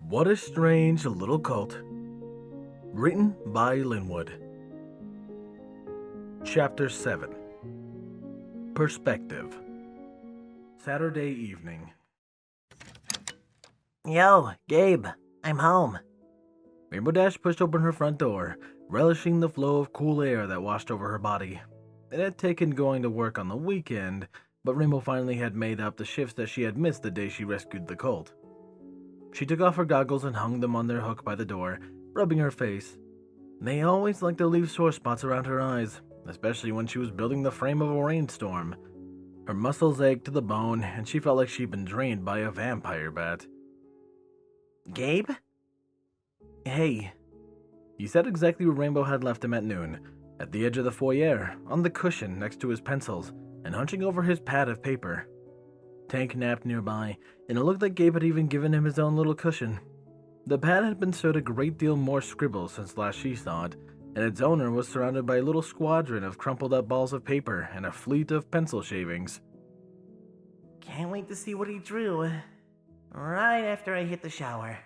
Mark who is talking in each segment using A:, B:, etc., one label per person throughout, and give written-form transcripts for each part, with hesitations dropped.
A: What a Strange Little Colt. Written by Linwood. Chapter 7. Perspective. Saturday evening.
B: Yo, Gabe, I'm home.
A: Rainbow Dash pushed open her front door, relishing the flow of cool air that washed over her body. It had taken going to work on the weekend, but Rainbow finally had made up the shifts that she had missed the day she rescued the Colt. She took off her goggles and hung them on their hook by the door, rubbing her face. They always liked to leave sore spots around her eyes, especially when she was building the frame of a rainstorm. Her muscles ached to the bone, and she felt like she'd been drained by a vampire bat.
B: Gabe?
A: Hey. He said exactly where Rainbow had left him at noon, at the edge of the foyer, on the cushion next to his pencils, and hunching over his pad of paper. Tank napped nearby, and it looked like Gabe had even given him his own little cushion. The pad had been showed a great deal more scribbles since last she saw it, and its owner was surrounded by a little squadron of crumpled up balls of paper and a fleet of pencil shavings.
B: Can't wait to see what he drew. Right after I hit the shower.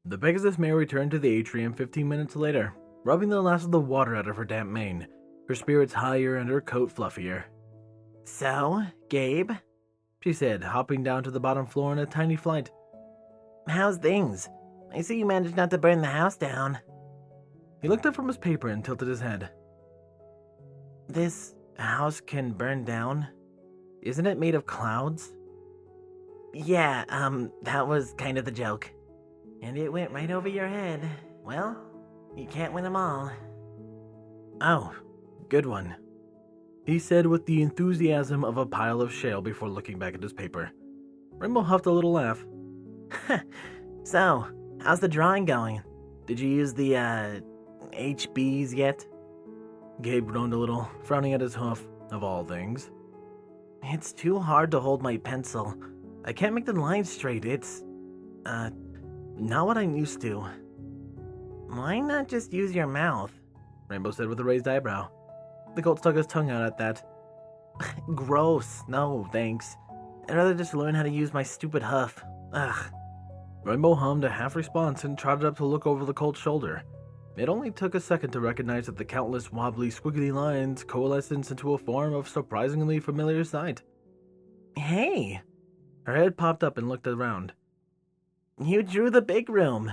A: The Pegasus Mare returned to the atrium 15 minutes later, rubbing the last of the water out of her damp mane, her spirits higher and her coat fluffier.
B: So, Gabe?
A: She said, hopping down to the bottom floor in a tiny flight.
B: How's things? I see you managed not to burn the house down.
A: He looked up from his paper and tilted his head.
B: This house can burn down?
A: Isn't it made of clouds?
B: Yeah, that was kind of the joke. And it went right over your head. Well, you can't win them all.
A: Oh, good one. He said with the enthusiasm of a pile of shale before looking back at his paper. Rainbow huffed a little laugh.
B: So, how's the drawing going? Did you use the, HBs yet?
A: Gabe groaned a little, frowning at his hoof, of all things.
B: It's too hard to hold my pencil. I can't make the lines straight. It's, not what I'm used to. Why not just use your mouth?
A: Rainbow said with a raised eyebrow. The Colt stuck his tongue out at that.
B: Gross. No, thanks. I'd rather just learn how to use my stupid huff. Ugh.
A: Rainbow hummed a half response and trotted up to look over the Colt's shoulder. It only took a second to recognize that the countless wobbly, squiggly lines coalesced into a form of surprisingly familiar sight.
B: Hey!
A: Her head popped up and looked around.
B: You drew the big room.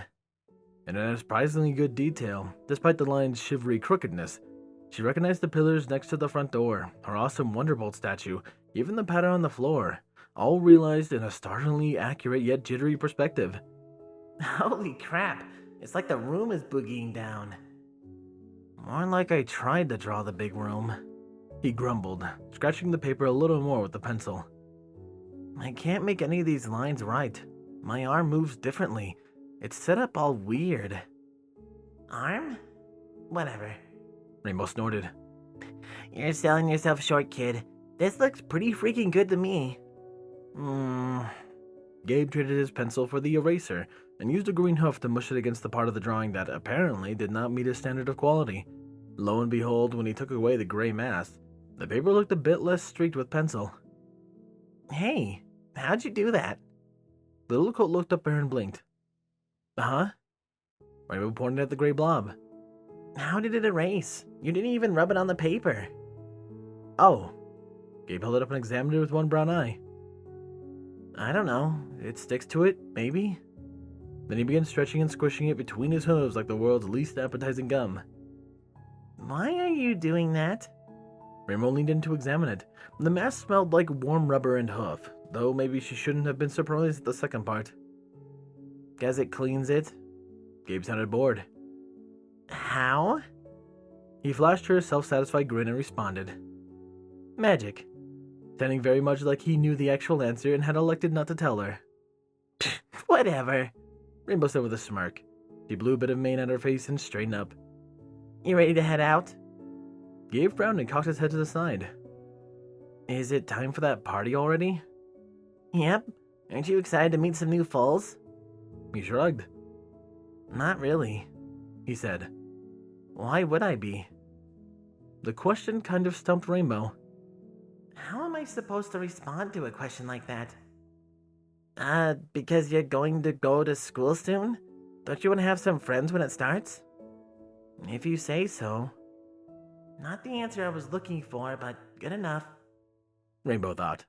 A: And in a surprisingly good detail, despite the line's shivery crookedness. She recognized the pillars next to the front door, her awesome Wonderbolt statue, even the pattern on the floor, all realized in a startlingly accurate yet jittery perspective.
B: Holy crap, it's like the room is boogieing down.
A: More like I tried to draw the big room, he grumbled, scratching the paper a little more with the pencil.
B: I can't make any of these lines right. My arm moves differently. It's set up all weird. Arm? Whatever.
A: Rainbow snorted.
B: You're selling yourself short, kid. This looks pretty freaking good to me.
A: Gabe traded his pencil for the eraser and used a green hoof to mush it against the part of the drawing that apparently did not meet his standard of quality. Lo and behold, when he took away the gray mask, the paper looked a bit less streaked with pencil.
B: Hey, how'd you do that?
A: The little Colt looked up at her and blinked. Huh? Rainbow pointed at the gray blob.
B: How did it erase? You didn't even rub it on the paper.
A: Oh. Gabe held it up and examined it with one brown eye.
B: I don't know.
A: It sticks to it, maybe? Then he began stretching and squishing it between his hooves like the world's least appetizing gum.
B: Why are you doing that?
A: Rainbow leaned in to examine it. The mask smelled like warm rubber and hoof, though maybe she shouldn't have been surprised at the second part.
B: Guess it cleans it?
A: Gabe sounded bored.
B: How?
A: He flashed her a self-satisfied grin and responded. Magic. Sounding very much like he knew the actual answer and had elected not to tell her.
B: Whatever,
A: Rainbow said with a smirk. She blew a bit of mane at her face and straightened up.
B: You ready to head out?
A: Gabe frowned and cocked his head to the side. Is it time for that party already?
B: Yep. Aren't you excited to meet some new foals?
A: He shrugged.
B: Not really,
A: he said.
B: Why would I be?
A: The question kind of stumped Rainbow.
B: How am I supposed to respond to a question like that? Because you're going to go to school soon? Don't you want to have some friends when it starts? If you say so. Not the answer I was looking for, but good enough.
A: Rainbow thought.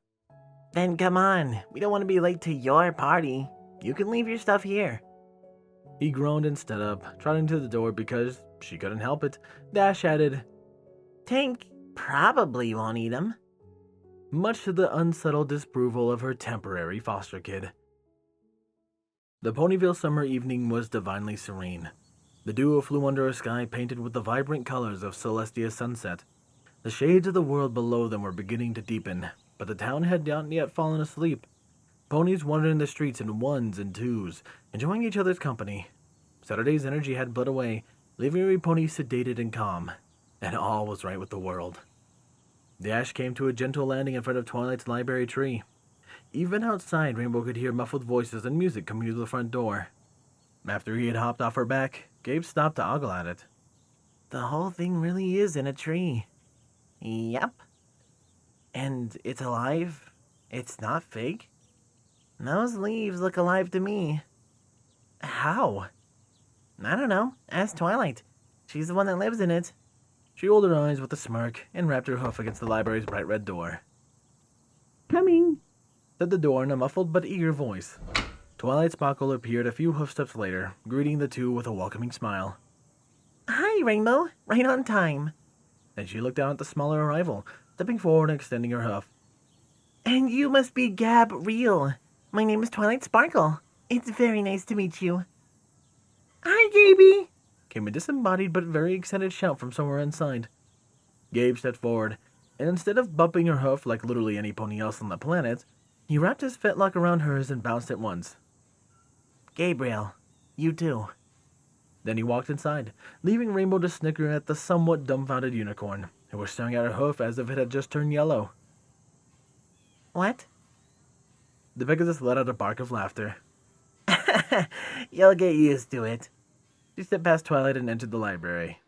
B: Then come on, we don't want to be late to your party. You can leave your stuff here.
A: He groaned and stood up, trotting to the door because she couldn't help it. Dash added,
B: Tink probably won't eat them.
A: Much to the unsettled disapproval of her temporary foster kid. The Ponyville summer evening was divinely serene. The duo flew under a sky painted with the vibrant colors of Celestia's sunset. The shades of the world below them were beginning to deepen, but the town had not yet fallen asleep. Ponies wandered in the streets in ones and twos, enjoying each other's company. Saturday's energy had bled away, leaving every pony sedated and calm, and all was right with the world. Dash came to a gentle landing in front of Twilight's library tree. Even outside, Rainbow could hear muffled voices and music coming to the front door. After he had hopped off her back, Gabe stopped to ogle at it.
B: The whole thing really is in a tree. Yep. And it's alive? It's not fake? Those leaves look alive to me. How? I don't know. Ask Twilight. She's the one that lives in it.
A: She rolled her eyes with a smirk and rapped her hoof against the library's bright red door.
B: Coming,
A: said the door in a muffled but eager voice. Twilight Sparkle appeared a few hoofsteps later, greeting the two with a welcoming smile.
B: Hi, Rainbow. Right on time.
A: Then she looked down at the smaller arrival, stepping forward and extending her hoof.
B: And you must be Gab Real. My name is Twilight Sparkle. It's very nice to meet you. Hi, Gaby,
A: came a disembodied but very excited shout from somewhere inside. Gabe stepped forward, and instead of bumping her hoof like literally any pony else on the planet, he wrapped his fetlock around hers and bounced at once.
B: Gabriel, you too.
A: Then he walked inside, leaving Rainbow to snicker at the somewhat dumbfounded unicorn, who was staring at her hoof as if it had just turned yellow.
B: What?
A: The Pegasus let out a bark of laughter.
B: You'll get used to it.
A: She stepped past Twilight and entered the library.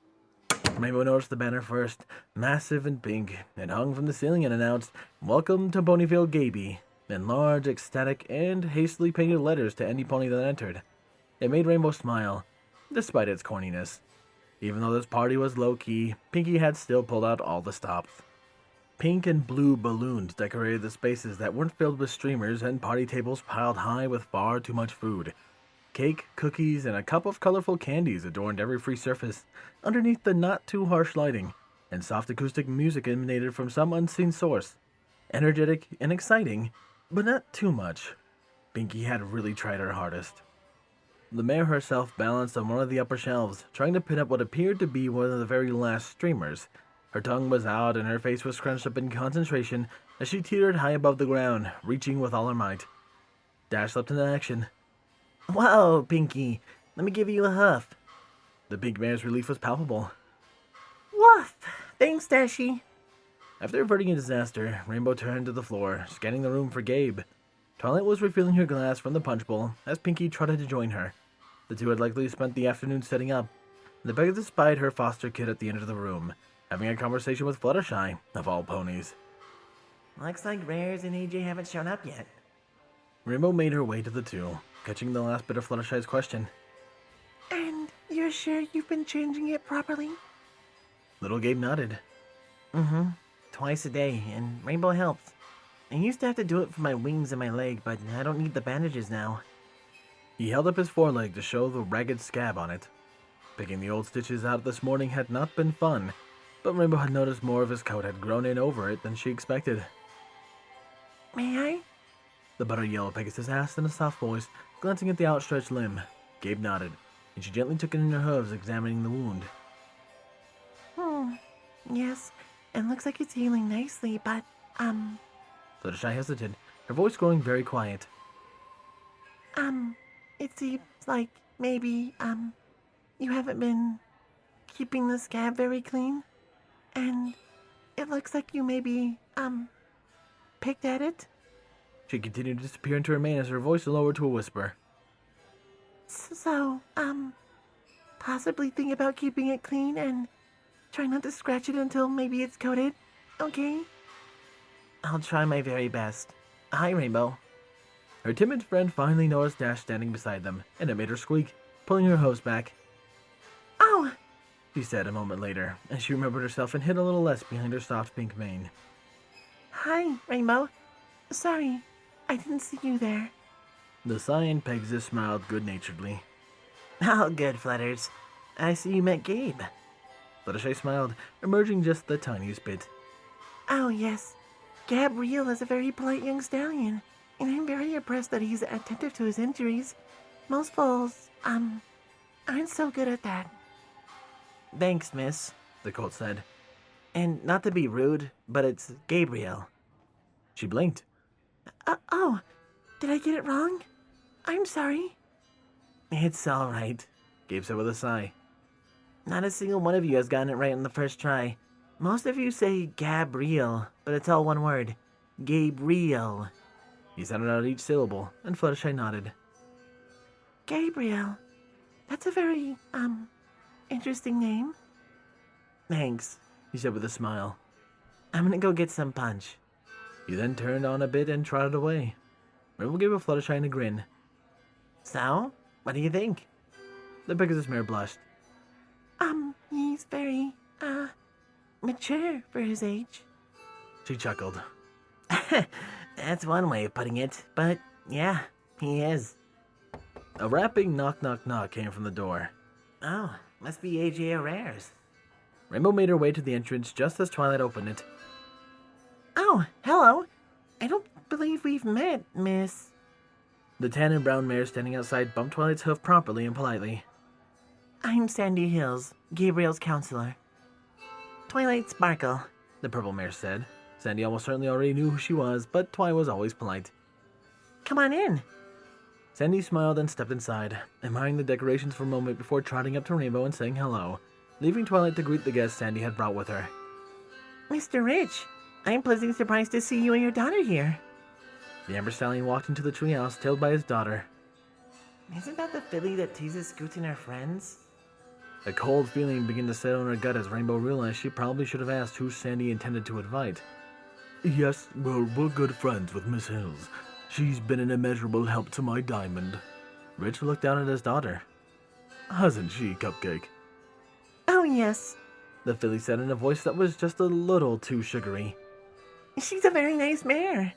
A: Rainbow noticed the banner first, massive and pink. It hung from the ceiling and announced, "Welcome to Ponyville, Gaby," in large, ecstatic, and hastily painted letters to any pony that entered. It made Rainbow smile, despite its corniness. Even though this party was low-key, Pinkie had still pulled out all the stops. Pink and blue balloons decorated the spaces that weren't filled with streamers and party tables piled high with far too much food. Cake, cookies, and a cup of colorful candies adorned every free surface, underneath the not-too-harsh lighting, and soft acoustic music emanated from some unseen source. Energetic and exciting, but not too much. Pinkie had really tried her hardest. The mare herself balanced on one of the upper shelves, trying to pin up what appeared to be one of the very last streamers. Her tongue was out and her face was scrunched up in concentration as she teetered high above the ground, reaching with all her might. Dash leapt into action.
B: Whoa, Pinkie, let me give you a hoof.
A: The pink mare's relief was palpable.
B: Woof! Thanks, Dashy.
A: After averting a disaster, Rainbow turned to the floor, scanning the room for Gabe. Twilight was refilling her glass from the punch bowl as Pinkie trotted to join her. The two had likely spent the afternoon setting up. The Pegasus spied her foster kid at the end of the room, having a conversation with Fluttershy, of all ponies.
B: Looks like Rares and AJ haven't shown up yet.
A: Rainbow made her way to the two, catching the last bit of Fluttershy's question.
B: And you're sure you've been changing it properly?
A: Little Gabe nodded.
B: Mm-hmm. Twice a day, and Rainbow helps. I used to have to do it for my wings and my leg, but I don't need the bandages now.
A: He held up his foreleg to show the ragged scab on it. Picking the old stitches out this morning had not been fun, but Rainbow had noticed more of his coat had grown in over it than she expected.
B: May I?
A: The butter-yellow Pegasus asked in a soft voice, glancing at the outstretched limb. Gabe nodded, and she gently took it in her hooves, examining the wound.
B: Yes, it looks like it's healing nicely, but,
A: Fluttershy hesitated, her voice growing very quiet.
B: it seems like maybe, you haven't been keeping the scab very clean, and it looks like you maybe, picked at it.
A: She continued to disappear into her mane as her voice lowered to a whisper.
B: So, possibly think about keeping it clean and try not to scratch it until maybe it's coated, okay? I'll try my very best. Hi, Rainbow.
A: Her timid friend finally noticed Dash standing beside them, and it made her squeak, pulling her hose back.
B: Oh,
A: She said a moment later, and she remembered herself and hid a little less behind her soft pink mane.
B: hi, Rainbow. Sorry, I didn't see you there.
A: The Cyan Pegasus smiled good-naturedly.
B: All good, Flutters. I see you met Gabe.
A: Fluttershy smiled, emerging just the tiniest bit.
B: Oh, yes. Gabriel is a very polite young stallion, and I'm very impressed that he's attentive to his injuries. Most foals, aren't so good at that. Thanks, miss,
A: The Colt said.
B: and not to be rude, but it's Gabriel.
A: She blinked.
B: Oh, did I get it wrong? I'm sorry. It's all right.
A: Gabe said with a sigh.
B: Not a single one of you has gotten it right on the first try. Most of you say Gabriel, but it's all one word. Gabriel.
A: He sounded out each syllable, and Fluttershy nodded.
B: Gabriel. That's a very, interesting name. Thanks,
A: He said with a smile.
B: I'm gonna go get some punch.
A: He then turned on a bit and trotted away. Rainbow gave a Fluttershy a grin.
B: So, what do you think?
A: The Pegasus mare blushed.
B: He's very, mature for his age.
A: She chuckled.
B: That's one way of putting it, but yeah, he is.
A: A rapping knock knock knock came from the door.
B: Oh, must be AJ Rares.
A: Rainbow made her way to the entrance just as Twilight opened it.
B: Oh, hello. I don't believe we've met, miss.
A: The tan and brown mare standing outside bumped Twilight's hoof properly and politely.
B: I'm Sandy Hills, Gabriel's counselor. Twilight Sparkle.
A: The purple mare said. Sandy almost certainly already knew who she was, but Twi was always polite.
B: Come on in.
A: Sandy smiled and stepped inside, admiring the decorations for a moment before trotting up to Rainbow and saying hello, leaving Twilight to greet the guests Sandy had brought with her.
B: Mr. Rich, I'm pleasantly surprised to see you and your daughter here.
A: The Amber Stallion walked into the treehouse, tailed by his daughter.
B: Isn't that the filly that teases Scoot and her friends?
A: A cold feeling began to settle in her gut as Rainbow realized she probably should have asked who Sandy intended to invite. Yes, well, we're good friends with Miss Hills. She's been an immeasurable help to my diamond. Rich looked down at his daughter. Hasn't she, Cupcake?
B: Oh, yes.
A: The filly said in a voice that was just a little too sugary.
B: She's a very nice mare.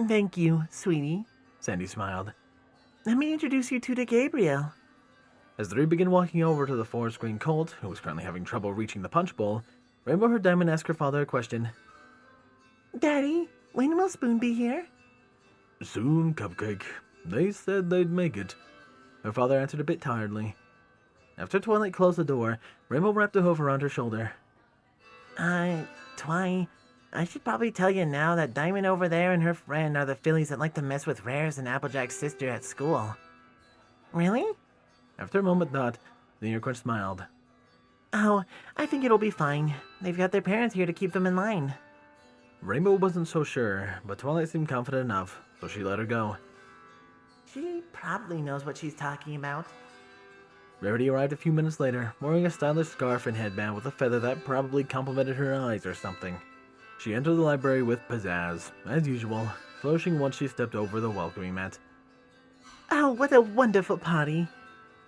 B: Thank you, sweetie.
A: Sandy smiled.
B: Let me introduce you to Gabriel.
A: As the three began walking over to the forest green colt, who was currently having trouble reaching the punch bowl, Rainbow heard Diamond ask her father a question.
B: Daddy, when will Spoon be here?
A: Soon, Cupcake. They said they'd make it. Her father answered a bit tiredly. After Twilight closed the door, Rainbow wrapped a hoof around her shoulder.
B: Twi, I should probably tell you now that Diamond over there and her friend are the fillies that like to mess with Rares and Applejack's sister at school. Really?
A: After a moment thought, the unicorn smiled.
B: Oh, I think it'll be fine. They've got their parents here to keep them in line.
A: Rainbow wasn't so sure, but Twilight seemed confident enough, so she let her go.
B: She probably knows what she's talking about.
A: Rarity arrived a few minutes later, wearing a stylish scarf and headband with a feather that probably complimented her eyes or something. She entered the library with pizzazz, as usual, flourishing once she stepped over the welcoming mat.
B: Oh, what a wonderful party.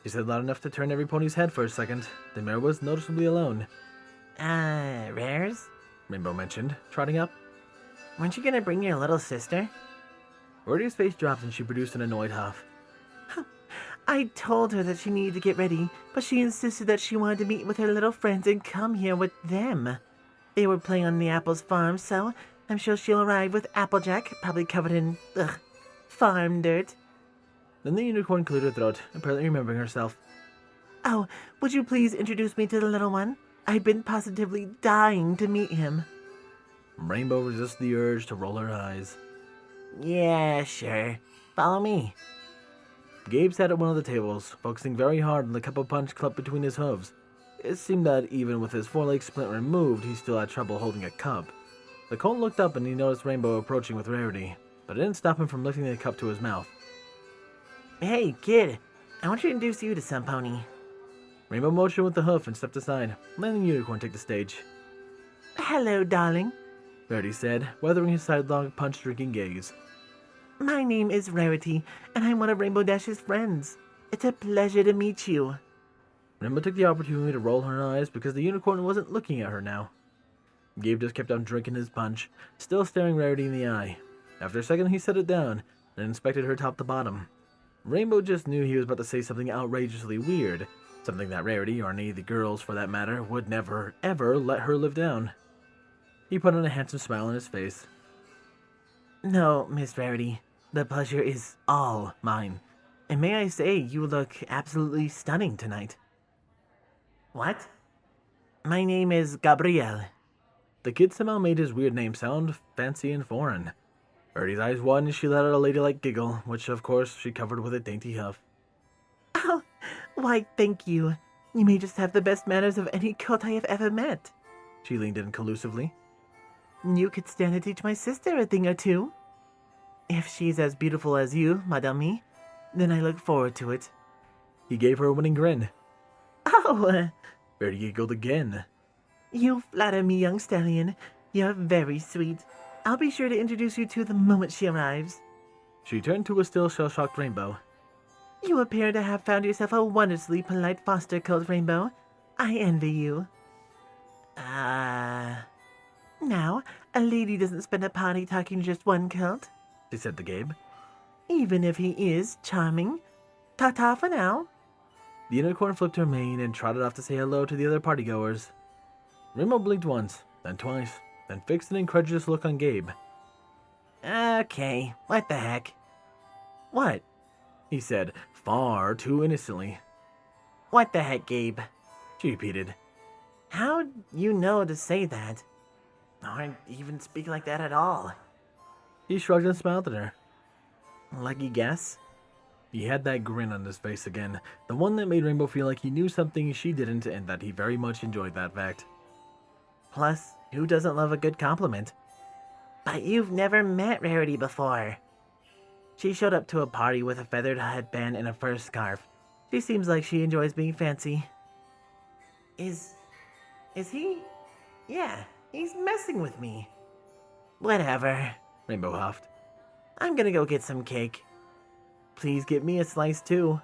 A: She said loud enough to turn every pony's head for a second. The mare was noticeably alone.
B: Rares?
A: Rainbow mentioned, trotting up.
B: Weren't you gonna bring your little sister?
A: Rarity's face dropped and she produced an annoyed huff.
B: I told her that she needed to get ready, but she insisted that she wanted to meet with her little friends and come here with them. They were playing on the Apples farm, so I'm sure she'll arrive with Applejack, probably covered in, farm dirt.
A: Then the unicorn cleared her throat, apparently remembering herself.
B: Oh, would you please introduce me to the little one? I've been positively dying to meet him.
A: Rainbow resisted the urge to roll her eyes.
B: Yeah, sure. Follow me.
A: Gabe sat at one of the tables, focusing very hard on the cup of punch clumped between his hooves. It seemed that even with his foreleg splint removed, he still had trouble holding a cup. The Colt looked up and he noticed Rainbow approaching with Rarity, but it didn't stop him from lifting the cup to his mouth.
B: Hey, kid. I want to introduce you to some pony.
A: Rainbow motioned with the hoof and stepped aside, letting the unicorn take the stage.
B: Hello, darling.
A: Rarity said, weathering his sidelong punch-drinking gaze.
B: My name is Rarity, and I'm one of Rainbow Dash's friends. It's a pleasure to meet you.
A: Rainbow took the opportunity to roll her eyes because the unicorn wasn't looking at her now. Gabe just kept on drinking his punch, still staring Rarity in the eye. After a second, he set it down and inspected her top to bottom. Rainbow just knew he was about to say something outrageously weird, something that Rarity, or any of the girls for that matter, would never, ever let her live down. He put on a handsome smile on his face.
B: No, Miss Rarity, the pleasure is all mine. And may I say, you look absolutely stunning tonight. What? My name is Gabriel.
A: The kid somehow made his weird name sound fancy and foreign. Rarity's eyes widened and she let out a ladylike giggle, which of course she covered with a dainty huff.
B: Oh, why, thank you. You may just have the best manners of any Colt I have ever met.
A: She leaned in collusively.
B: You could stand to teach my sister a thing or two. If she's as beautiful as you, Madame, then I look forward to it.
A: He gave her a winning grin.
B: Oh,
A: Rarity giggled again.
B: You flatter me, young stallion. You're very sweet. I'll be sure to introduce you to the moment she arrives.
A: She turned to a still shell-shocked Rainbow.
B: You appear to have found yourself a wondrously polite foster Colt, Rainbow. I envy you. Now, a lady doesn't spend a party talking to just one Colt.
A: She said to Gabe.
B: Even if he is charming. Ta-ta for now.
A: The unicorn flipped her mane and trotted off to say hello to the other partygoers. Rainbow blinked once, then twice, then fixed an incredulous look on Gabe.
B: Okay, what the heck? What?
A: He said, far too innocently.
B: What the heck, Gabe?
A: She repeated.
B: How'd you know to say that? Or even speak like that at all?
A: He shrugged and smiled at her.
B: Lucky guess?
A: He had that grin on his face again, the one that made Rainbow feel like he knew something she didn't and that he very much enjoyed that fact.
B: Plus, who doesn't love a good compliment? But you've never met Rarity before. She showed up to a party with a feathered headband and a fur scarf. She seems like she enjoys being fancy. Is he? Yeah, he's messing with me. Whatever,
A: Rainbow huffed.
B: I'm gonna go get some cake. Please get me a slice too.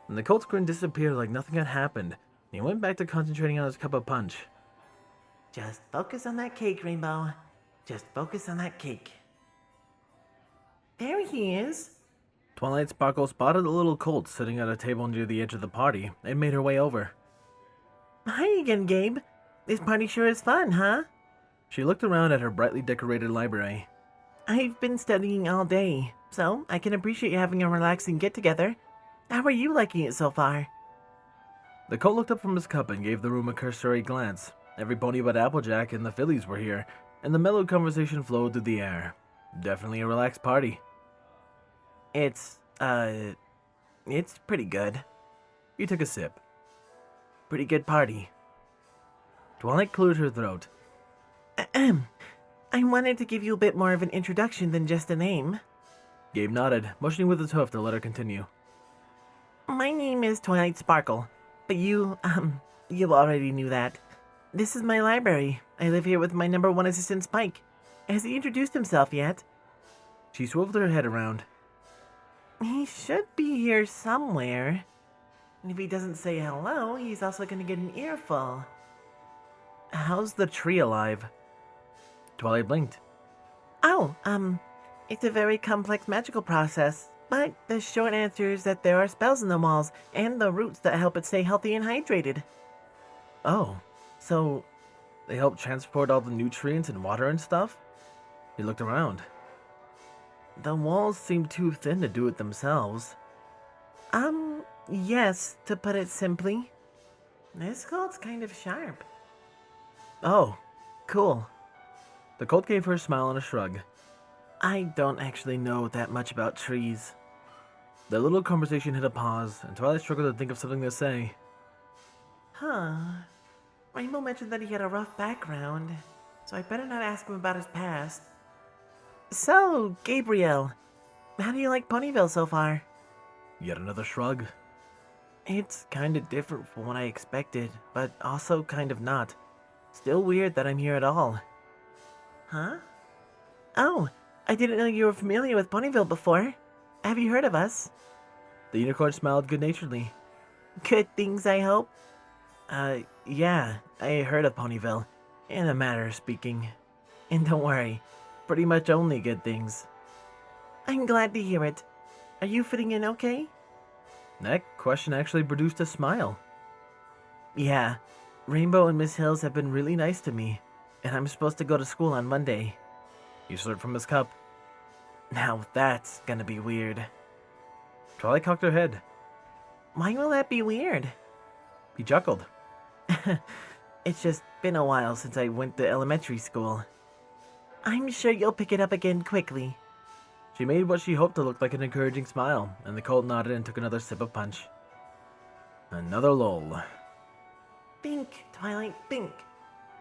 A: And the Colt's grin disappeared like nothing had happened, and he went back to concentrating on his cup of punch.
B: Just focus on that cake, Rainbow. Just focus on that cake. There he is.
A: Twilight Sparkle spotted the little Colt sitting at a table near the edge of the party and made her way over.
B: Hi again, Gabe. This party sure is fun, huh?
A: She looked around at her brightly decorated library.
B: I've been studying all day, so I can appreciate having a relaxing get-together. How are you liking it so far?
A: The Colt looked up from his cup and gave the room a cursory glance. Every pony but Applejack and the fillies were here, and the mellow conversation flowed through the air. Definitely a relaxed party.
B: It's pretty good.
A: He took a sip.
B: Pretty good party.
A: Twilight cleared her throat.
B: Ahem. I wanted to give you a bit more of an introduction than just a name.
A: Gabe nodded, motioning with his hoof to let her continue.
B: My name is Twilight Sparkle, but you already knew that. This is my library. I live here with my number one assistant, Spike. Has he introduced himself yet?
A: She swiveled her head around.
B: He should be here somewhere. And if he doesn't say hello, he's also gonna get an earful.
A: How's the tree alive? Twilight blinked.
B: Oh, it's a very complex magical process. But the short answer is that there are spells in the walls and the roots that help it stay healthy and hydrated.
A: Oh, so they help transport all the nutrients and water and stuff? He looked around. The walls seem too thin to do it themselves.
B: Yes, to put it simply. This Colt's kind of sharp.
A: Oh, cool. The Colt gave her a smile and a shrug. I don't actually know that much about trees. The little conversation hit a pause, and Twilight struggled to think of something to say.
B: Huh. Rainbow mentioned that he had a rough background, so I better not ask him about his past. So, Gabriel, how do you like Ponyville so far?
A: Yet another shrug. It's kinda different from what I expected, but also kind of not. Still weird that I'm here at all.
B: Huh? Oh, I didn't know you were familiar with Ponyville before. Have you heard of us?
A: The unicorn smiled good-naturedly.
B: Good things, I hope? Yeah, I heard of Ponyville, in a matter of speaking. And don't worry, pretty much only good things. I'm glad to hear it. Are you fitting in okay?
A: That question actually produced a smile.
B: Yeah, Rainbow and Miss Hills have been really nice to me, and I'm supposed to go to school on Monday.
A: He slurped from his cup.
B: Now that's gonna be weird.
A: Twilight cocked her head.
B: Why will that be weird?
A: He chuckled.
B: It's just been a while since I went to elementary school. I'm sure you'll pick it up again quickly.
A: She made what she hoped to look like an encouraging smile, and the Colt nodded and took another sip of punch. Another lull.
B: Think, Twilight, think.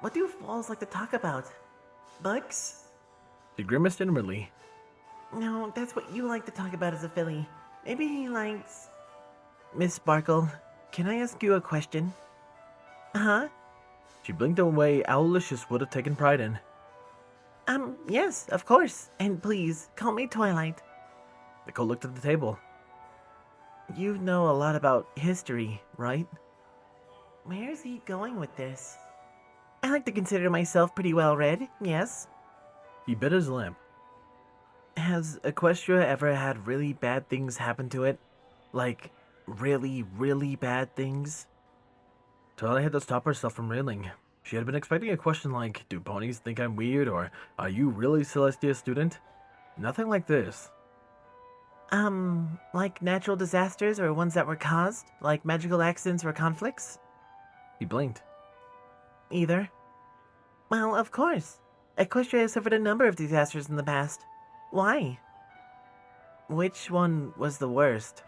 B: What do falls like to talk about? Bugs?
A: She grimaced inwardly.
B: No, that's what you like to talk about as a filly. Maybe he likes... Miss Sparkle, can I ask you a question? Uh-huh.
A: She blinked in a way Owlicious would have taken pride in.
B: Yes, of course. And please, call me Twilight.
A: The Colt looked at the table.
B: You know a lot about history, right? Where's he going with this? I like to consider myself pretty well read, yes.
A: He bit his lip. Has Equestria ever had really bad things happen to it? Like, really, really bad things? Twilight had to stop herself from reeling. She had been expecting a question like, do ponies think I'm weird, or are you really Celestia's student? Nothing like this.
B: Like natural disasters or ones that were caused? Like magical accidents or conflicts?
A: He blinked.
B: Either. Well, of course. Equestria has suffered a number of disasters in the past. Why?
A: Which one was the worst?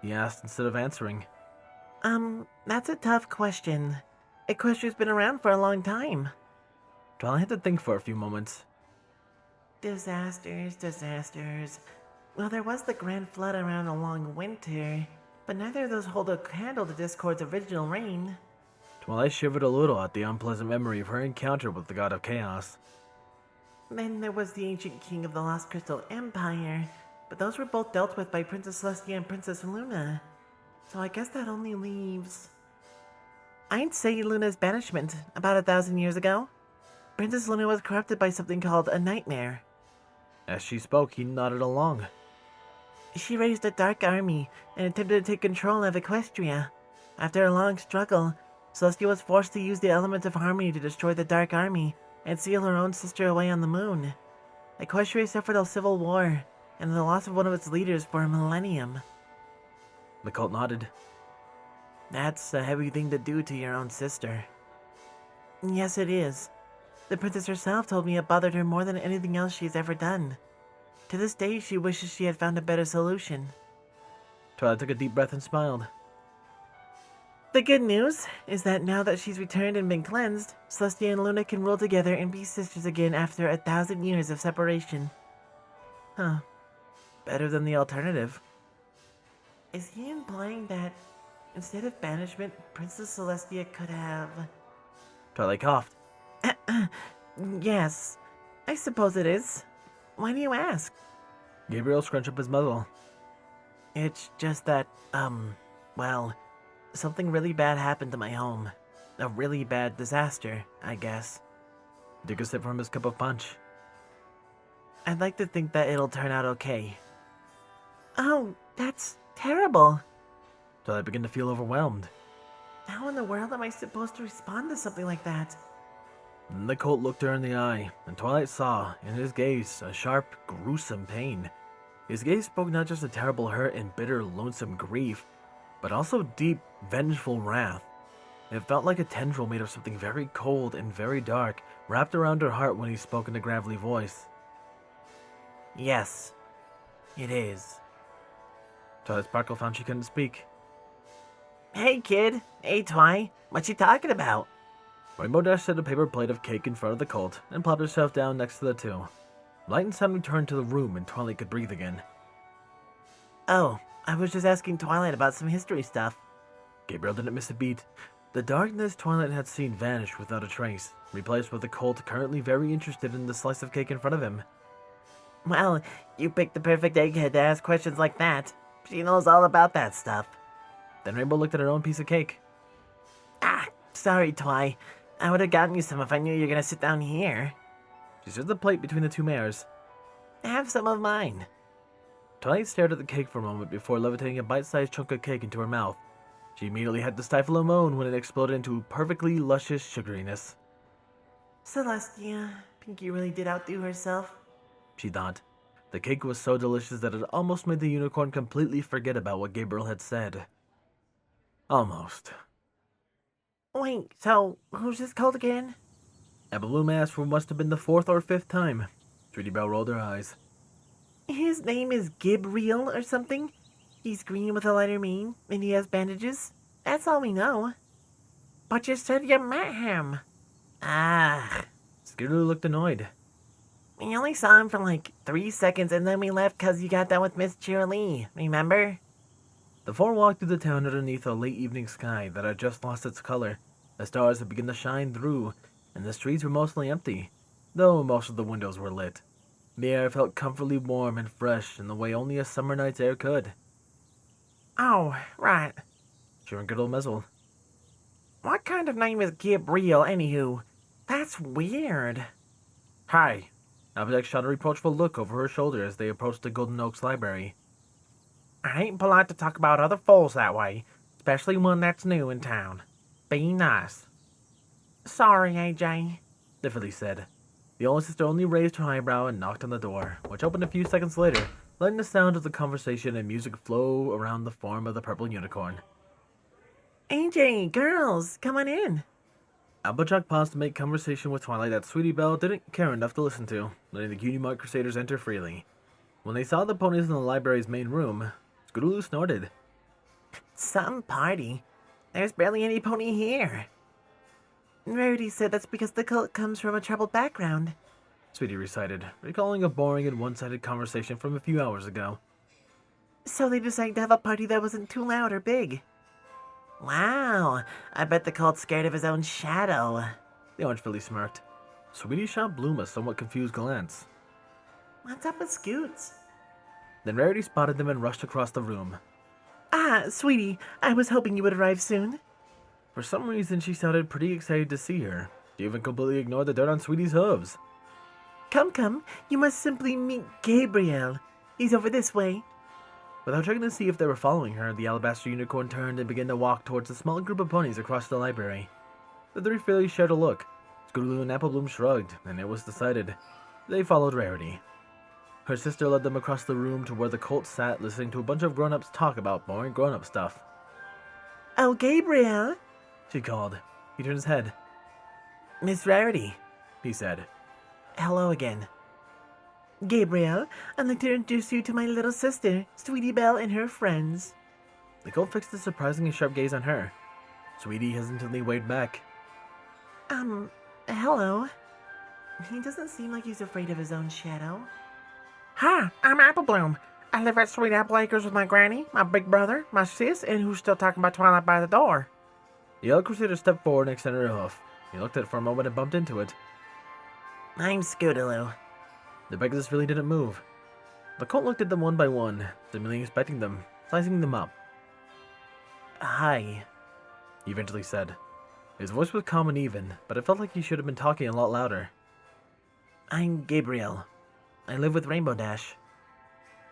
A: He asked instead of answering.
B: That's a tough question. Equestria's been around for a long time.
A: Twilight had to think for a few moments.
B: Disasters. Well, there was the Grand Flood around a long winter, but neither of those hold a candle to Discord's original reign.
A: Twilight shivered a little at the unpleasant memory of her encounter with the God of Chaos.
B: Then there was the ancient king of the Lost Crystal Empire, but those were both dealt with by Princess Celestia and Princess Luna. So I guess that only leaves... I'd say Luna's banishment, about 1,000 years ago. Princess Luna was corrupted by something called a nightmare.
A: As she spoke, he nodded along.
B: She raised a dark army and attempted to take control of Equestria. After a long struggle, Celestia was forced to use the elements of harmony to destroy the dark army and seal her own sister away on the moon. Equestria suffered a civil war and the loss of one of its leaders for a millennium.
A: The Colt nodded.
B: That's a heavy thing to do to your own sister. Yes, it is. The princess herself told me it bothered her more than anything else she's ever done. To this day, she wishes she had found a better solution.
A: Twilight took a deep breath and smiled.
B: The good news is that now that she's returned and been cleansed, Celestia and Luna can rule together and be sisters again after 1,000 years of separation.
A: Huh. Better than the alternative.
B: Is he implying that instead of banishment, Princess Celestia could have...
A: Twilight coughed.
B: Yes, I suppose it is. Why do you ask?
A: Gabriel scrunched up his muzzle.
B: It's just that, well, something really bad happened to my home. A really bad disaster, I guess.
A: He took a sip from his cup of punch.
B: I'd like to think that it'll turn out okay. Oh, that's terrible.
A: Twilight began to feel overwhelmed.
B: How in the world am I supposed to respond to something like that?
A: Then the Colt looked her in the eye, and Twilight saw, in his gaze, a sharp, gruesome pain. His gaze spoke not just of terrible hurt and bitter, lonesome grief, but also deep, vengeful wrath. It felt like a tendril made of something very cold and very dark, wrapped around her heart when he spoke in a gravelly voice.
B: Yes, it is.
A: Twilight Sparkle found she couldn't speak.
B: Hey kid, hey Twi, what you talking about?
A: Rainbow Dash set a paper plate of cake in front of the Colt and plopped herself down next to the two. Light and sound returned to the room and Twilight could breathe again.
B: Oh, I was just asking Twilight about some history stuff.
A: Gabriel didn't miss a beat. The darkness Twilight had seen vanished without a trace, replaced with the Colt currently very interested in the slice of cake in front of him.
B: Well, you picked the perfect egghead to ask questions like that. She knows all about that stuff.
A: Then Rainbow looked at her own piece of cake.
B: Ah, sorry, Twy. I would have gotten you some if I knew you were gonna sit down here.
A: She set the plate between the two mares.
B: Have some of mine.
A: Twilight stared at the cake for a moment before levitating a bite-sized chunk of cake into her mouth. She immediately had to stifle a moan when it exploded into perfectly luscious sugariness.
B: Celestia, Pinky really did outdo herself,
A: she thought. The cake was so delicious that it almost made the unicorn completely forget about what Gabriel had said. Almost.
B: Wait, so who's this called again?
A: Apple Bloom asked for what must have been the 4th or 5th time. Tweety Belle rolled her eyes.
B: His name is Gabriel or something. He's green with a lighter mane, and he has bandages. That's all we know. But you said you met him. Ah.
A: Skidoo looked annoyed.
B: We only saw him for like 3 seconds, and then we left because you got done with Miss Cheerily, remember?
A: The four walked through the town underneath a late evening sky that had just lost its color. The stars had begun to shine through, and the streets were mostly empty, though most of the windows were lit. The air felt comfortably warm and fresh in the way only a summer night's air could.
B: Oh, right.
A: She wrinkled muzzle.
B: What kind of name is Gabriel, anywho? That's weird.
A: Hi. Applejack shot a reproachful look over her shoulder as they approached the Golden Oaks library.
B: I ain't polite to talk about other fools that way, especially one that's new in town. Be nice. Sorry, AJ,
A: Diffidly said. The older sister only raised her eyebrow and knocked on the door, which opened a few seconds later, letting the sound of the conversation and music flow around the form of the purple unicorn.
B: AJ, girls, come on in.
A: Applejack paused to make conversation with Twilight that Sweetie Belle didn't care enough to listen to, letting the Cutie Mark Crusaders enter freely. When they saw the ponies in the library's main room, Scootaloo snorted.
B: Some party. There's barely any pony here. Rarity said that's because the cult comes from a troubled background.
A: Sweetie recited, recalling a boring and one-sided conversation from a few hours ago.
B: So they decided to have a party that wasn't too loud or big. Wow, I bet the cult's scared of his own shadow.
A: The orange filly smirked. Sweetie shot Bloom a somewhat confused glance.
B: What's up with Scoots?
A: Then Rarity spotted them and rushed across the room.
B: Ah, sweetie, I was hoping you would arrive soon.
A: For some reason, she sounded pretty excited to see her. She even completely ignored the dirt on Sweetie's hooves.
B: Come, you must simply meet Gabriel. He's over this way.
A: Without checking to see if they were following her, the alabaster unicorn turned and began to walk towards a small group of ponies across the library. The three fillies shared a look. Scootaloo and Applebloom shrugged, and it was decided. They followed Rarity. Her sister led them across the room to where the Colt sat listening to a bunch of grown-ups talk about boring grown-up stuff.
B: Oh, Gabriel,
A: she called. He turned his head.
B: Miss Rarity,
A: he said.
B: Hello again. Gabriel, I'd like to introduce you to my little sister, Sweetie Belle, and her friends.
A: The Colt fixed a surprisingly sharp gaze on her. Sweetie hesitantly waved back.
B: Hello. He doesn't seem like he's afraid of his own shadow. Hi, I'm Applebloom. I live at Sweet Apple Acres with my granny, my big brother, my sis, and who's still talking about Twilight by the door.
A: The Yellow Crusader stepped forward and extended her hoof. He looked at it for a moment and bumped into it.
B: I'm Scootaloo.
A: The Pegasus really didn't move. The Colt looked at them one by one, seemingly inspecting them, sizing them up.
B: Hi,
A: he eventually said. His voice was calm and even, but it felt like he should have been talking a lot louder.
B: I'm Gabriel. I live with Rainbow Dash.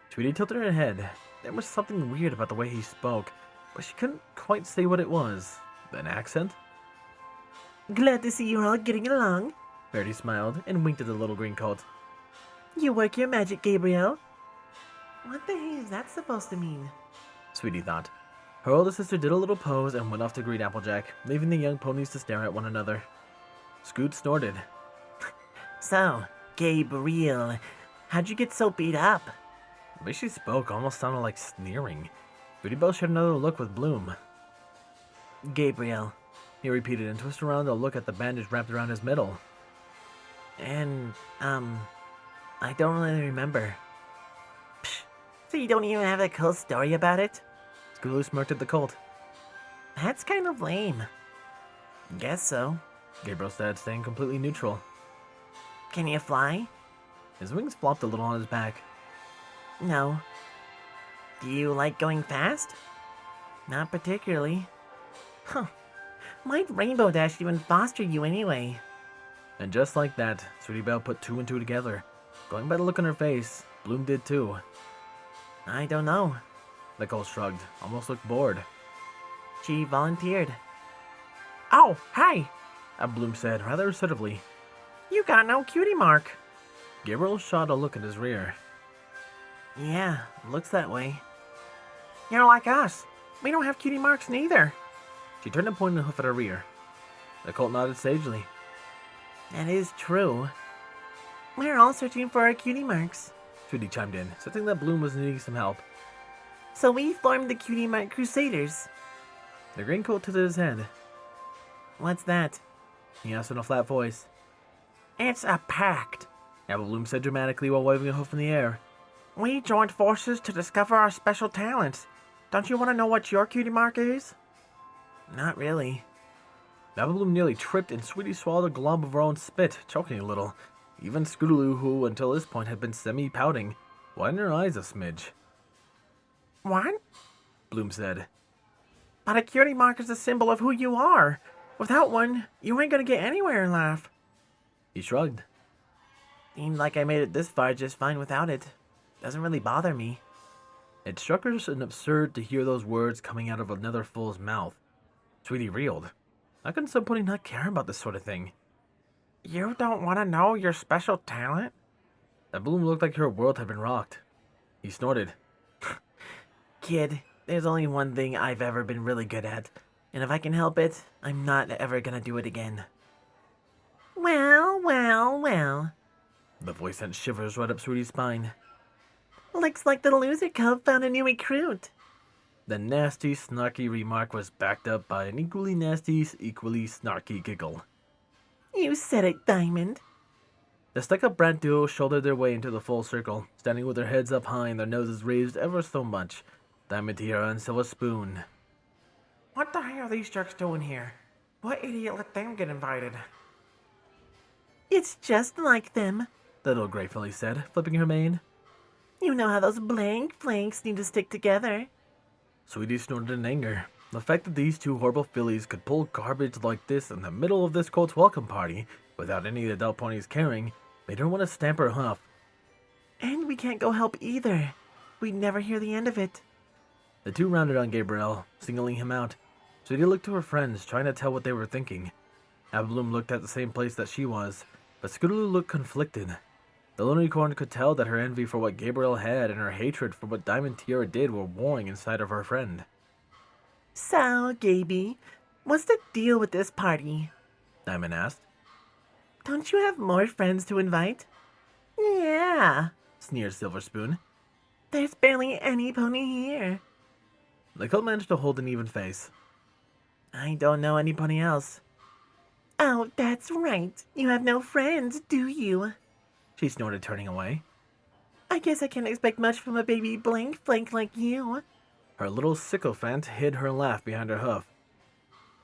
A: Tweety tilted her head. There was something weird about the way he spoke, but she couldn't quite say what it was. An accent?
B: Glad to see you're all getting along.
A: Rarity smiled and winked at the little green Colt.
B: You work your magic, Gabriel. What the heck is that supposed to mean?
A: Sweetie thought. Her older sister did a little pose and went off to greet Applejack, leaving the young ponies to stare at one another. Scoot snorted.
B: So, Gabriel, how'd you get so beat up?
A: The way she spoke almost sounded like sneering. Sweetie Belle shared another look with Bloom.
B: Gabriel,
A: he repeated and twisted around to look at the bandage wrapped around his middle.
B: And, I don't really remember. Psh, so you don't even have a cool story about it?
A: Scootaloo smirked at the Colt.
B: That's kind of lame. Guess so,
A: Gabriel said, staying completely neutral.
B: Can you fly?
A: His wings flopped a little on his back.
B: No. Do you like going fast? Not particularly. Huh. Might Rainbow Dash even foster you anyway?
A: And just like that, Sweetie Belle put two and two together. Going by the look on her face, Bloom did too.
B: I don't know.
A: The Colt shrugged, almost looked bored.
B: She volunteered. Oh, hey!
A: Bloom said, rather assertively.
B: You got no cutie mark.
A: Gabriel shot a look at his rear.
B: Yeah, looks that way. You're like us. We don't have cutie marks neither.
A: She turned and pointed a hoof at her rear. The Colt nodded sagely.
B: That is true. We're all searching for our cutie marks.
A: Sweetie chimed in, sensing that Bloom was needing some help.
B: So we formed the Cutie Mark Crusaders.
A: The green coat tilted his head.
B: What's that?
A: He asked in a flat voice.
B: It's a pact.
A: Apple Bloom said dramatically while waving a hoof in the air.
B: We joined forces to discover our special talents. Don't you want to know what your cutie mark is? Not really.
A: Apple Bloom nearly tripped and Sweetie swallowed a glob of her own spit, choking a little. Even Scootaloo, who until this point had been semi-pouting, widened her eyes a smidge.
B: What?
A: Bloom said.
B: But a cutie mark is a symbol of who you are. Without one, you ain't gonna get anywhere in life.
A: He shrugged.
B: Seemed like I made it this far just fine without it. Doesn't really bother me.
A: It struck her as absurd to hear those words coming out of another fool's mouth. Sweetie reeled. How can somebody not care about this sort of thing?
B: You don't want to know your special talent?
A: That Bloom looked like her world had been rocked. He snorted.
B: Kid, there's only one thing I've ever been really good at, and if I can help it, I'm not ever gonna do it again. Well, well, well.
A: The voice sent shivers right up Sweetie's spine.
B: Looks like the loser cub found a new recruit.
A: The nasty, snarky remark was backed up by an equally nasty, equally snarky giggle.
B: You said it, Diamond.
A: The stuck-up brat duo shouldered their way into the full circle, standing with their heads up high and their noses raised ever so much. Diamond Tiara and Silver Spoon.
B: What the hell are these jerks doing here? What idiot let them get invited? It's just like them,
A: the little gray filly said, flipping her mane.
B: You know how those blank flanks need to stick together.
A: Sweetie snorted in anger. The fact that these two horrible fillies could pull garbage like this in the middle of this Colt's welcome party, without any adult ponies caring, made her want to stamp her hoof.
B: And we can't go help either. We'd never hear the end of it.
A: The two rounded on Gabriel, singling him out. Sweetie looked to her friends, trying to tell what they were thinking. Bloom looked at the same place that she was, but Scootaloo looked conflicted. The Unicorn could tell that her envy for what Gabriel had and her hatred for what Diamond Tiara did were warring inside of her friend.
B: So, Gaby, what's the deal with this party?
A: Diamond asked.
B: Don't you have more friends to invite? Yeah,
A: sneered Silver Spoon.
B: There's barely any pony here.
A: The Colt managed to hold an even face.
B: I don't know any pony else. Oh, that's right. You have no friends, do you?
A: She snorted, turning away.
B: I guess I can't expect much from a baby blank flank like you.
A: Her little sycophant hid her laugh behind her hoof.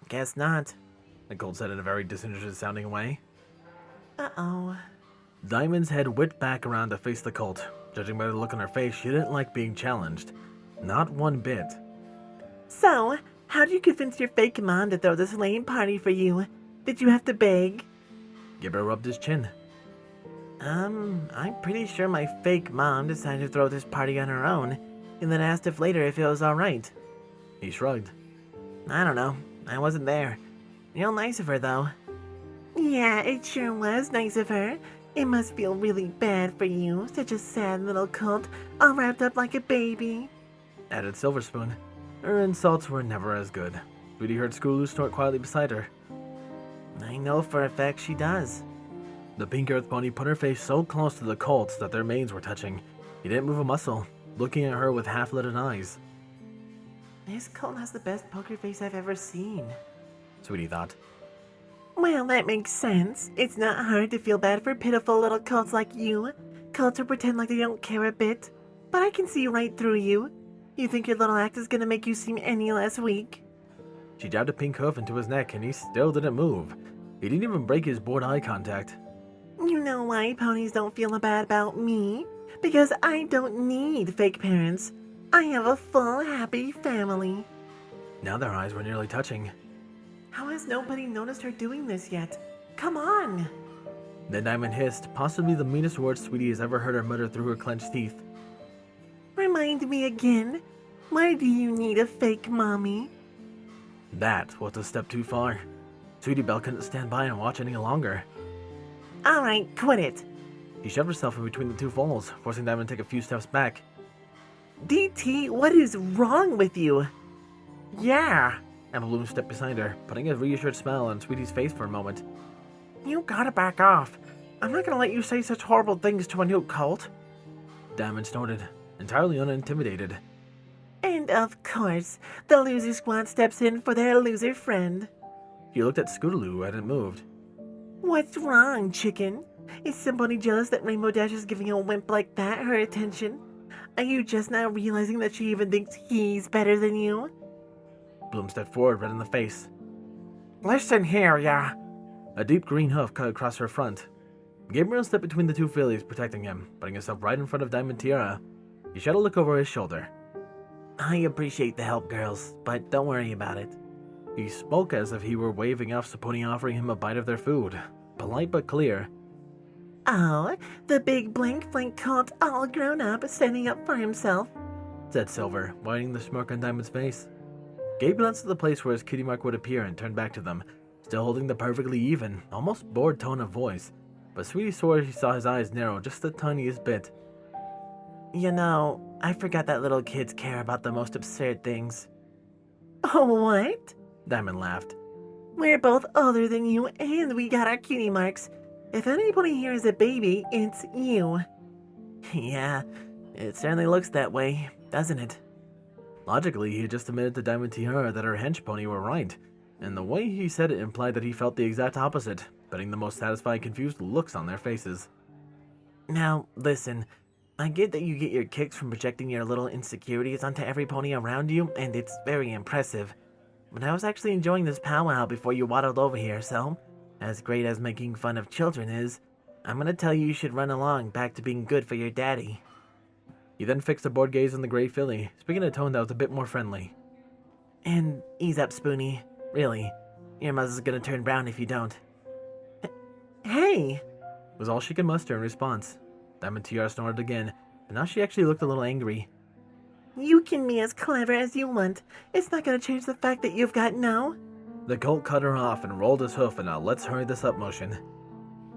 B: Guess not,
A: the Colt said in a very disinterested sounding way.
B: Uh-oh.
A: Diamond's head whipped back around to face the Colt. Judging by the look on her face, she didn't like being challenged. Not one bit.
B: So, how did you convince your fake mom to throw this lame party for you? Did you have to beg?
A: Gibber rubbed his chin.
B: I'm pretty sure my fake mom decided to throw this party on her own, and then asked if later if it was alright.
A: He shrugged.
B: I don't know. I wasn't there. Real nice of her, though. Yeah, it sure was nice of her. It must feel really bad for you, such a sad little Colt, all wrapped up like a baby,
A: added Silver Spoon. Her insults were never as good. Sweetie heard Scootaloo snort quietly beside her.
B: I know for a fact she does.
A: The pink earth pony put her face so close to the Colt's that their manes were touching. He didn't move a muscle, looking at her with half-lidded eyes.
B: This Colt has the best poker face I've ever seen,
A: Sweetie thought.
B: Well, that makes sense. It's not hard to feel bad for pitiful little Colts like you. Colts who pretend like they don't care a bit. But I can see right through you. You think your little act is gonna make you seem any less weak?
A: She jabbed a pink hoof into his neck and he still didn't move. He didn't even break his bored eye contact.
B: You You know why ponies don't feel bad about me? Because I don't need fake parents. I have a full, happy family.
A: Now their eyes were nearly touching.
B: How has nobody noticed her doing this yet? Come on!
A: Then Diamond hissed, possibly the meanest words Sweetie has ever heard her mutter through her clenched teeth.
B: Remind me again, why do you need a fake mommy?
A: That was a step too far. Sweetie Belle couldn't stand by and watch any longer.
B: Alright, quit it.
A: She shoved herself in between the two foals, forcing Diamond to take a few steps back.
B: DT, what is wrong with you? Yeah.
A: Apple Bloom stepped beside her, putting a reassured smile on Sweetie's face for a moment.
B: You gotta back off. I'm not gonna let you say such horrible things to a new Colt.
A: Diamond snorted, entirely unintimidated.
B: And of course, the loser squad steps in for their loser friend.
A: He looked at Scootaloo, who hadn't moved.
B: What's wrong, chicken? Is somebody jealous that Rainbow Dash is giving a wimp like that her attention? Are you just now realizing that she even thinks he's better than you?
A: Bloom stepped forward, red in the face.
B: Listen here, ya.
A: A deep green hoof cut across her front. Gabriel stepped between the two fillies, protecting him, putting himself right in front of Diamond Tiara. He shot a look over his shoulder.
B: I appreciate the help, girls, but don't worry about it.
A: He spoke as if he were waving off Saponi offering him a bite of their food. Polite but clear.
B: Oh, the big blank flank Colt all grown up, standing up for himself,
A: said Silver, widening the smirk on Diamond's face. Gabe glanced at the place where his cutie mark would appear and turned back to them, still holding the perfectly even, almost bored tone of voice. But Sweetie swore she saw his eyes narrow just the tiniest bit.
B: You know, I forgot that little kids care about the most absurd things. Oh, what?
A: Diamond laughed.
B: We're both older than you, and we got our cutie marks. If anybody here is a baby, it's you. Yeah, it certainly looks that way, doesn't it?
A: Logically, he had just admitted to Diamond Tiara that her hench pony were right, and the way he said it implied that he felt the exact opposite, putting the most satisfied, confused looks on their faces.
B: Now, listen, I get that you get your kicks from projecting your little insecurities onto every pony around you, and it's very impressive. But I was actually enjoying this powwow before you waddled over here, so, as great as making fun of children is, I'm gonna tell you should run along back to being good for your daddy.
A: He then fixed a bored gaze on the gray filly, speaking in a tone that was a bit more friendly.
B: And ease up, Spoonie. Really, your muzzle's gonna turn brown if you don't. Hey!
A: Was all she could muster in response. Diamond Tiara snorted again, but now she actually looked a little angry.
B: You can be as clever as you want. It's not gonna change the fact that you've got no.
A: The Colt cut her off and rolled his hoof in a let's hurry this up motion.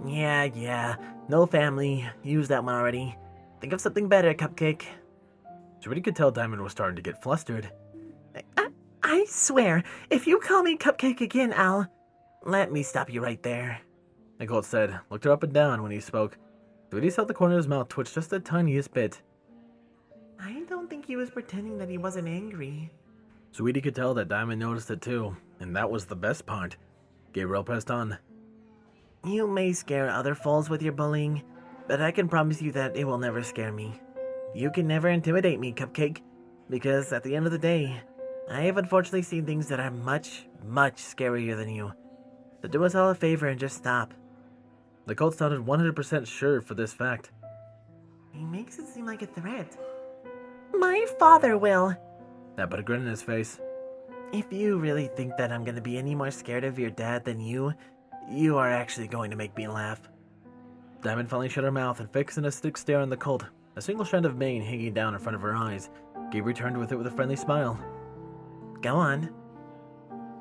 B: Yeah, no family. Use that one already. Think of something better, Cupcake.
A: Sweetie could tell Diamond was starting to get flustered.
B: I swear, if you call me Cupcake again, I'll... Let me stop you right there.
A: The Colt said, looked her up and down when he spoke. Sweetie felt the corner of his mouth twitch just the tiniest bit.
B: I don't think he was pretending that he wasn't angry.
A: Sweetie could tell that Diamond noticed it too, and that was the best part. Gabriel pressed on.
B: You may scare other foals with your bullying, but I can promise you that it will never scare me. You can never intimidate me, Cupcake, because at the end of the day, I have unfortunately seen things that are much, much scarier than you. So do us all a favor and just stop.
A: The Colt sounded 100% sure for this fact.
B: He makes it seem like a threat. My father will.
A: That put a grin in his face.
B: If you really think that I'm going to be any more scared of your dad than you are actually going to make me laugh.
A: Diamond finally shut her mouth and fixed in a stick stare on the Colt, a single strand of mane hanging down in front of her eyes. Gabe returned with it with a friendly smile.
B: Go on.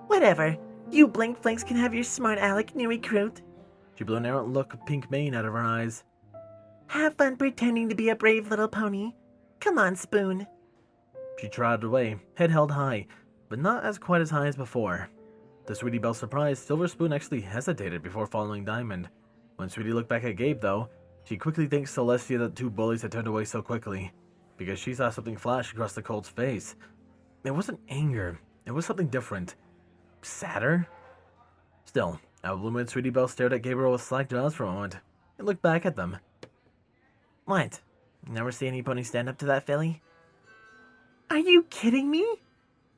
B: Whatever. You blink flanks can have your smart aleck, new recruit.
A: She blew an errant look of pink mane out of her eyes.
B: Have fun pretending to be a brave little pony. Come on, Spoon.
A: She trotted away, head held high, but not as quite as high as before. To Sweetie Belle's surprise, Silver Spoon actually hesitated before following Diamond. When Sweetie looked back at Gabe, though, she quickly thanked Celestia that the two bullies had turned away so quickly, because she saw something flash across the Colt's face. It wasn't anger, it was something different. Sadder? Still, Albluma and Sweetie Belle stared at Gabriel with slack jaws for a moment, and looked back at them.
B: What? Never see any pony stand up to that filly? Are you kidding me?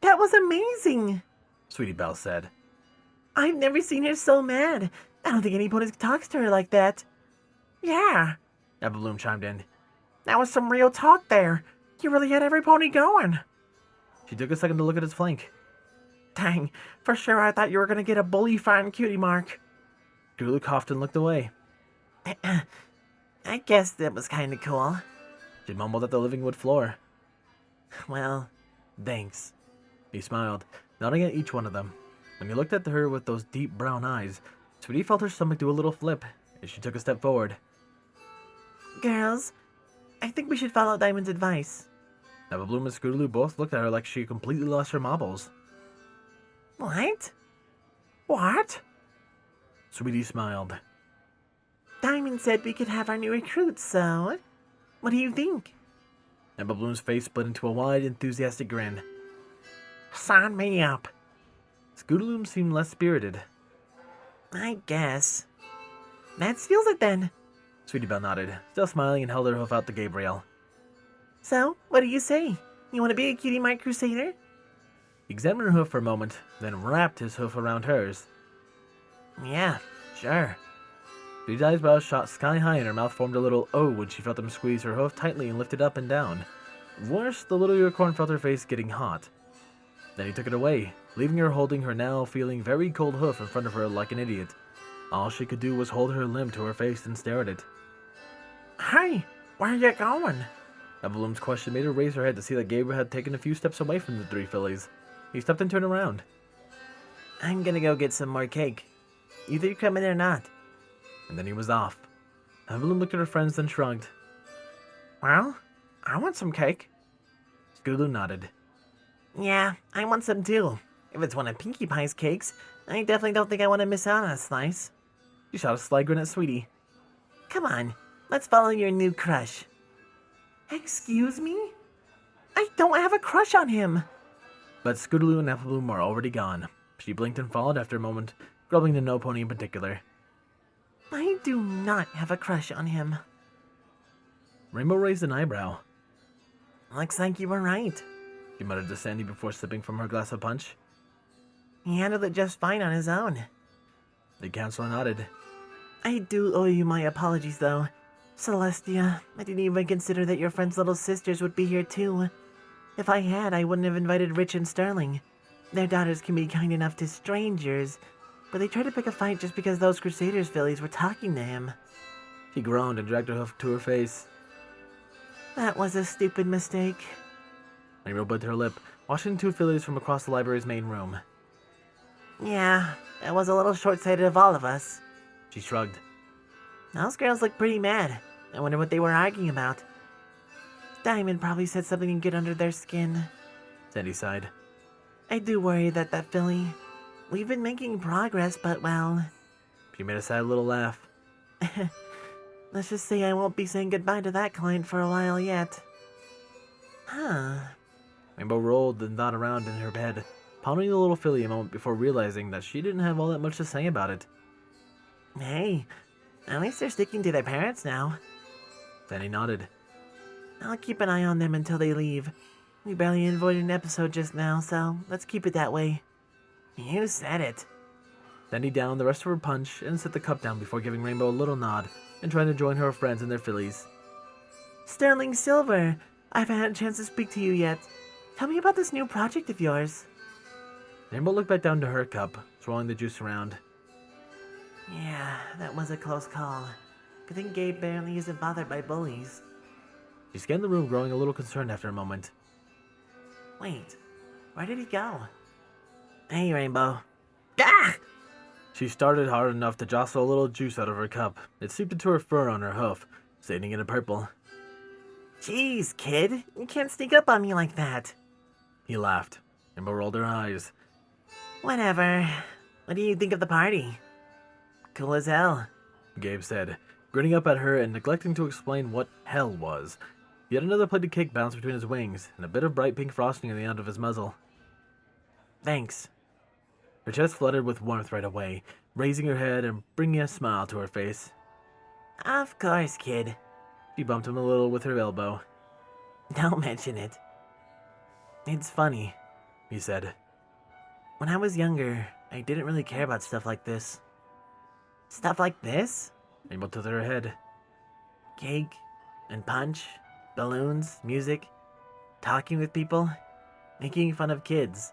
B: That was amazing!
A: Sweetie Belle said.
B: I've never seen her so mad. I don't think any pony talks to her like that. Yeah,
A: Apple Bloom chimed in.
B: that was some real talk there. You really had every pony going.
A: She took a second to look at his flank.
B: Dang, for sure I thought you were gonna get a bully fine cutie mark.
A: Scootaloo coughed and looked away.
B: I guess that was kinda cool.
A: She mumbled at the living wood floor.
B: Well, thanks.
A: He smiled, nodding at each one of them. When he looked at her with those deep brown eyes, Sweetie felt her stomach do a little flip as she took a step forward.
B: Girls, I think we should follow Diamond's advice.
A: Apple Bloom and Scootaloo both looked at her like she completely lost her marbles.
B: What? What?
A: Sweetie smiled.
B: Diamond said we could have our new recruits, so what do you think?
A: Apple Bloom's face split into a wide, enthusiastic grin.
B: Sign me up.
A: Scootaloo seemed less spirited.
B: I guess. That seals it then.
A: Sweetie Belle nodded, still smiling, and held her hoof out to Gabriel.
B: So, what do you say? You want to be a cutie mark crusader?
A: He examined her hoof for a moment, then wrapped his hoof around hers.
B: Yeah, sure.
A: Sweetie's eyebrows shot sky high and her mouth formed a little O when she felt him squeeze her hoof tightly and lift it up and down. Worse, the little unicorn felt her face getting hot. Then he took it away, leaving her holding her now feeling very cold hoof in front of her like an idiot. All she could do was hold her limb to her face and stare at it.
B: Hey, where are you going?
A: Apple Bloom's question made her raise her head to see that Gabe had taken a few steps away from the three fillies. He stepped and turned around.
B: I'm gonna go get some more cake. Either you come in or not.
A: And then he was off. Apple Bloom looked at her friends, then shrugged.
B: Well, I want some cake.
A: Scootaloo nodded.
B: Yeah, I want some too. If it's one of Pinkie Pie's cakes, I definitely don't think I want to miss out on a slice.
A: She shot a sly grin at Sweetie.
B: Come on, let's follow your new crush. Excuse me? I don't have a crush on him.
A: But Scootaloo and Apple Bloom were already gone. She blinked and followed after a moment, grubbing to no pony in particular.
B: I do not have a crush on him.
A: Rainbow raised an eyebrow.
B: Looks like you were right.
A: She muttered to Sandy before sipping from her glass of punch.
B: He handled it just fine on his own.
A: The counselor nodded.
B: I do owe you my apologies, though. Celestia, I didn't even consider that your friend's little sisters would be here, too. If I had, I wouldn't have invited Rich and Sterling. Their daughters can be kind enough to strangers, but they tried to pick a fight just because those Crusaders fillies were talking to him.
A: She groaned and dragged her hoof to her face.
B: That was a stupid mistake.
A: Rainbow bit her lip, watching two fillies from across the library's main room.
B: Yeah, that was a little short-sighted of all of us.
A: She shrugged.
B: Those girls look pretty mad. I wonder what they were arguing about. Diamond probably said something to get under their skin.
A: Sandy sighed.
B: I do worry that filly. We've been making progress, but well...
A: She made a sad little laugh.
B: Let's just say I won't be saying goodbye to that client for a while yet. Huh.
A: Rainbow rolled and thought around in her bed, pounding the little filly a moment before realizing that she didn't have all that much to say about it.
B: Hey, at least they're sticking to their parents now.
A: Sandy nodded.
B: I'll keep an eye on them until they leave. We barely avoided an episode just now, so let's keep it that way. You said it.
A: Sandy downed the rest of her punch and set the cup down before giving Rainbow a little nod and trying to join her friends and their fillies.
B: Sterling Silver, I haven't had a chance to speak to you yet. Tell me about this new project of yours.
A: Rainbow looked back down to her cup, swirling the juice around.
B: Yeah, that was a close call. Good thing Gabe barely isn't bothered by bullies.
A: She scanned the room, growing a little concerned after a moment.
B: Wait, where did he go? Hey, Rainbow. Ah!
A: She started hard enough to jostle a little juice out of her cup. It seeped into her fur on her hoof, staining it purple.
B: Jeez, kid, you can't sneak up on me like that.
A: He laughed. Rainbow rolled her eyes.
B: Whatever. What do you think of the party? Cool as hell,
A: Gabe said, grinning up at her and neglecting to explain what hell was. He had another plate of cake bounced between his wings, and a bit of bright pink frosting in the end of his muzzle.
B: Thanks.
A: Her chest flooded with warmth right away, raising her head and bringing a smile to her face.
B: Of course, kid.
A: She bumped him a little with her elbow.
B: Don't mention it. It's funny,
A: He said.
B: When I was younger, I didn't really care about stuff like this. Stuff like this?
A: Rainbow tilted her head.
B: Cake and punch, balloons, music, talking with people, making fun of kids.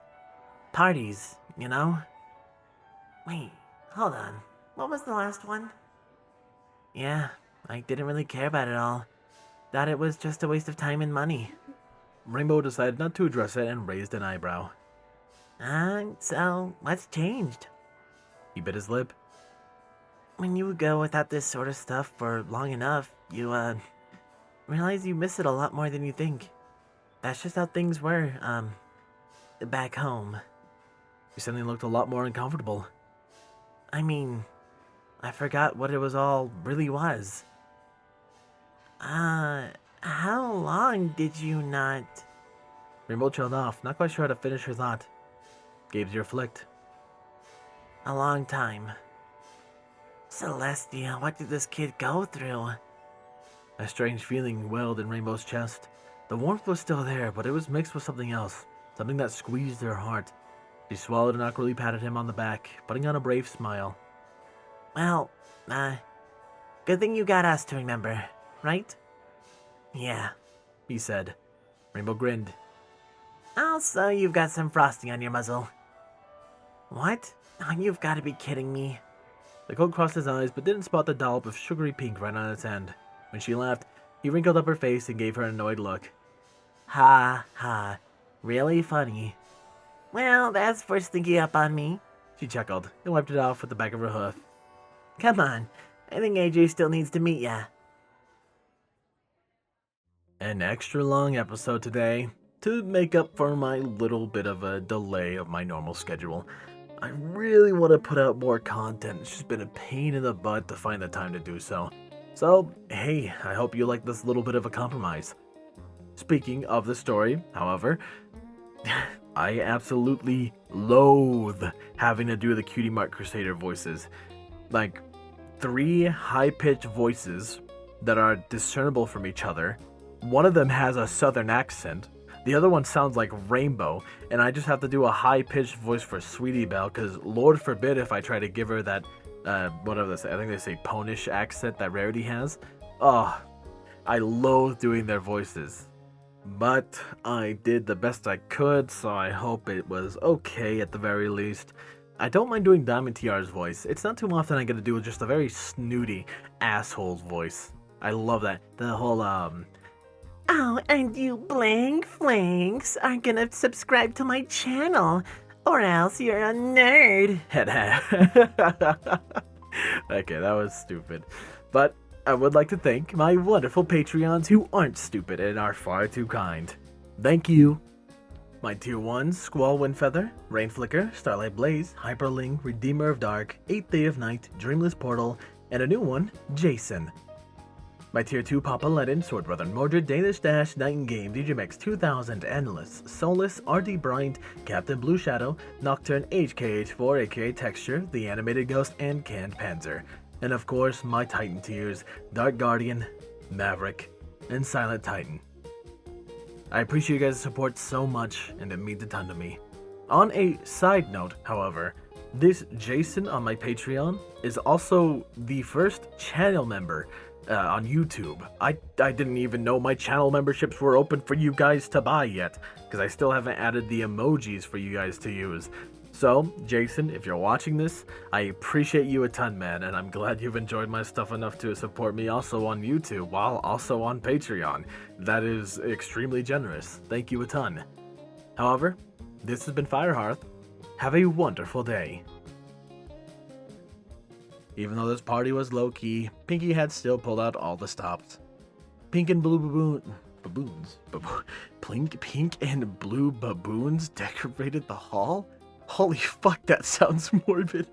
B: Parties, you know? Wait, hold on. What was the last one? Yeah, I didn't really care about it all. Thought it was just a waste of time and money.
A: Rainbow decided not to address it and raised an eyebrow.
B: So what's changed?
A: He bit his lip.
B: When you go without this sort of stuff for long enough, you, realize you miss it a lot more than you think. That's just how things were, back home.
A: He suddenly looked a lot more uncomfortable.
B: I mean, I forgot what it was all really was. How long did you not...
A: Rainbow trailed off, not quite sure how to finish her thought. Gabe's ear flicked.
B: A long time. Celestia, what did this kid go through?
A: A strange feeling welled in Rainbow's chest. The warmth was still there, but it was mixed with something else. Something that squeezed her heart. She swallowed and awkwardly patted him on the back, putting on a brave smile.
B: Well, good thing you got us to remember, right? Yeah,
A: He said. Rainbow grinned.
B: Also, you've got some frosting on your muzzle. What? Oh, you've got to be kidding me.
A: The Colt crossed his eyes, but didn't spot the dollop of sugary pink right on its end. When she laughed, he wrinkled up her face and gave her an annoyed look.
B: Ha ha. Really funny. Well, that's for sneaking up on me.
A: She chuckled and wiped it off with the back of her hoof.
B: Come on. I think AJ still needs to meet ya.
A: An extra long episode today to make up for my little bit of a delay of my normal schedule. I really want to put out more content. It's just been a pain in the butt to find the time to do so. So, hey, I hope you like this little bit of a compromise. Speaking of the story, however, I absolutely loathe having to do the Cutie Mark Crusader voices. Like, 3 high-pitched voices that are discernible from each other. One of them has a southern accent. The other one sounds like Rainbow, and I just have to do a high-pitched voice for Sweetie Belle, because Lord forbid if I try to give her that, whatever they say, I think they say Ponish accent that Rarity has. Oh, I loathe doing their voices. But I did the best I could, so I hope it was okay at the very least. I don't mind doing Diamond TR's voice. It's not too often I get to do just a very snooty asshole's voice. I love that. The whole,
B: Oh, and you blank flanks are gonna subscribe to my channel, or else you're a nerd.
A: Okay, that was stupid. But I would like to thank my wonderful Patreons who aren't stupid and are far too kind. Thank you. My tier 1s, Squall, Windfeather, Rainflicker, Starlight Blaze, Hyperling, Redeemer of Dark, 8th Day of Night, Dreamless Portal, and a new one, Jason. My tier 2, Papa Lennon, Sword Brother Mordred, Danish Dash, Night and Game, DJMX 2000, Endless, Solus, RD Bryant, Captain Blueshadow, Nocturne, HKH4, aka Texture, The Animated Ghost, and Canned Panzer. And of course, my Titan tiers, Dark Guardian, Maverick, and Silent Titan. I appreciate you guys' support so much, and it means a ton to me. On a side note, however, this Jason on my Patreon is also the first channel member on YouTube. I didn't even know my channel memberships were open for you guys to buy yet, because I still haven't added the emojis for you guys to use. So, Jason, if you're watching this, I appreciate you a ton, man, and I'm glad you've enjoyed my stuff enough to support me also on YouTube, while also on Patreon. That is extremely generous. Thank you a ton. However, this has been Firehearth. Have a wonderful day. Even though this party was low-key, Pinky had still pulled out all the stops. Pink and blue baboons decorated the hall? Holy fuck, that sounds morbid.